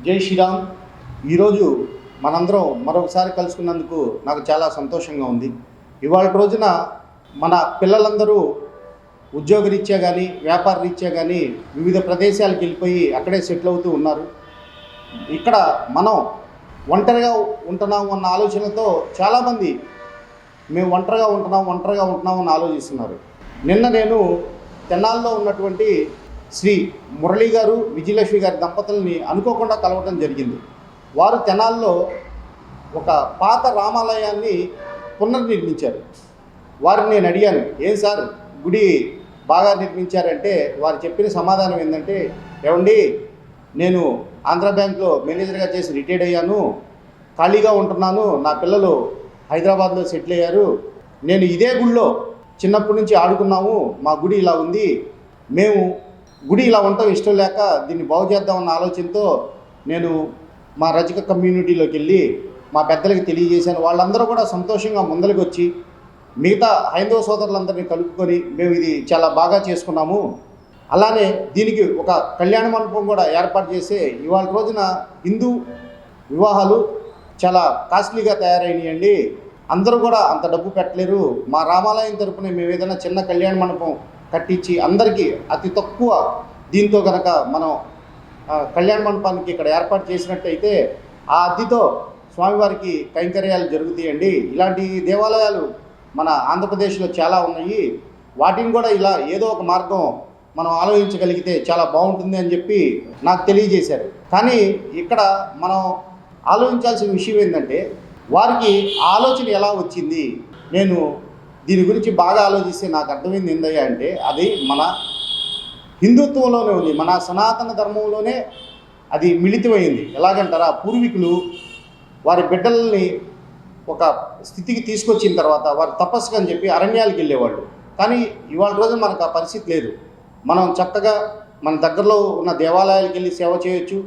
జై శ్రీరామ్. ఈరోజు మనందరం మరొకసారి కలుసుకున్నందుకు నాకు చాలా సంతోషంగా ఉంది. ఇవాళ రోజున మన పిల్లలందరూ ఉద్యోగరీత్యా కానీ వ్యాపార రీత్యా కానీ వివిధ ప్రదేశాలకు వెళ్ళిపోయి అక్కడే సెటిల్ అవుతూ ఉన్నారు. ఇక్కడ మనం ఒంటరిగా ఉంటున్నాము అన్న ఆలోచనతో చాలామంది మేము ఒంటరిగా ఉంటున్నాం అని ఆలోచిస్తున్నారు. నిన్న నేను తెనాల్లో ఉన్నటువంటి శ్రీ మురళి గారు విజయలక్ష్మి గారి దంపతుల్ని అనుకోకుండా కలవటం జరిగింది. వారు తెనాల్లో ఒక పాత రామాలయాన్ని పునర్నిర్మించారు. వారిని నేను అడిగాను, ఏం సార్ గుడి బాగా నిర్మించారంటే వారు చెప్పిన సమాధానం ఏంటంటే, ఏమండి నేను ఆంధ్ర బ్యాంక్లో మేనేజర్గా చేసి రిటైర్డ్ అయ్యాను, ఖాళీగా ఉంటున్నాను, నా పిల్లలు హైదరాబాద్లో సెటిల్ అయ్యారు, నేను ఇదే గుడిలో చిన్నప్పటి నుంచి ఆడుకున్నాము, మా గుడి ఇలా ఉంది, మేము గుడి ఇలా ఉండటం ఇష్టం లేక దీన్ని బాగు చేద్దామన్న ఆలోచనతో నేను మా రజక కమ్యూనిటీలోకి వెళ్ళి మా పెద్దలకి తెలియజేశాను. వాళ్ళందరూ కూడా సంతోషంగా ముందరికి వచ్చి మిగతా హైందవ సోదరులందరినీ కలుపుకొని మేము ఇది చాలా బాగా చేసుకున్నాము. అలానే దీనికి ఒక కళ్యాణ మండపం కూడా ఏర్పాటు చేసి ఇవాళ రోజున హిందూ వివాహాలు చాలా కాస్ట్లీగా తయారైనాయండి, అందరూ కూడా అంత డబ్బు పెట్టలేరు, మా రామాలయం తరపున మేము ఏదైనా చిన్న కళ్యాణ మండపం కట్టించి అందరికీ అతి తక్కువ దీంతో కనుక మనం కళ్యాణ మండపానికి ఇక్కడ ఏర్పాటు చేసినట్టయితే ఆ అద్దెతో స్వామివారికి కైంకర్యాలు జరుగుతాయండి. ఇలాంటి దేవాలయాలు మన ఆంధ్రప్రదేశ్లో చాలా ఉన్నాయి, వాటిని కూడా ఇలా ఏదో ఒక మార్గం మనం ఆలోచించగలిగితే చాలా బాగుంటుంది అని చెప్పి నాకు తెలియజేశారు. కానీ ఇక్కడ మనం ఆలోచించాల్సిన విషయం ఏంటంటే, వారికి ఆలోచన ఎలా వచ్చింది? నేను దీని గురించి బాగా ఆలోచిస్తే నాకు అర్థమైంది ఏందయ్యా అంటే, అది మన హిందుత్వంలోనే ఉంది, మన సనాతన ధర్మంలోనే అది మిళితమైంది. ఎలాగంటారా, పూర్వీకులు వారి బిడ్డల్ని ఒక స్థితికి తీసుకొచ్చిన తర్వాత వారు తపస్సుకు అని చెప్పి అరణ్యాలకు వెళ్ళేవాళ్ళు. కానీ ఇవాళ రోజు మనకు ఆ పరిస్థితి లేదు. మనం చక్కగా మన దగ్గరలో ఉన్న దేవాలయాలకు వెళ్ళి సేవ చేయొచ్చు,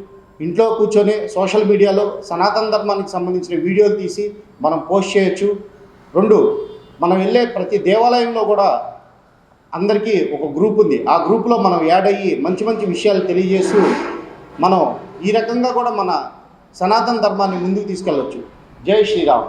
ఇంట్లో కూర్చొని సోషల్ మీడియాలో సనాతన ధర్మానికి సంబంధించిన వీడియోలు తీసి మనం పోస్ట్ చేయొచ్చు. రెండు, మనం వెళ్ళే ప్రతి దేవాలయంలో కూడా అందరికీ ఒక గ్రూప్ ఉంది, ఆ గ్రూప్లో మనం యాడ్ అయ్యి మంచి మంచి విషయాలు తెలియజేస్తూ మనం ఈ రకంగా కూడా మన సనాతన ధర్మాన్ని ముందుకు తీసుకెళ్ళవచ్చు. జై శ్రీరామ్.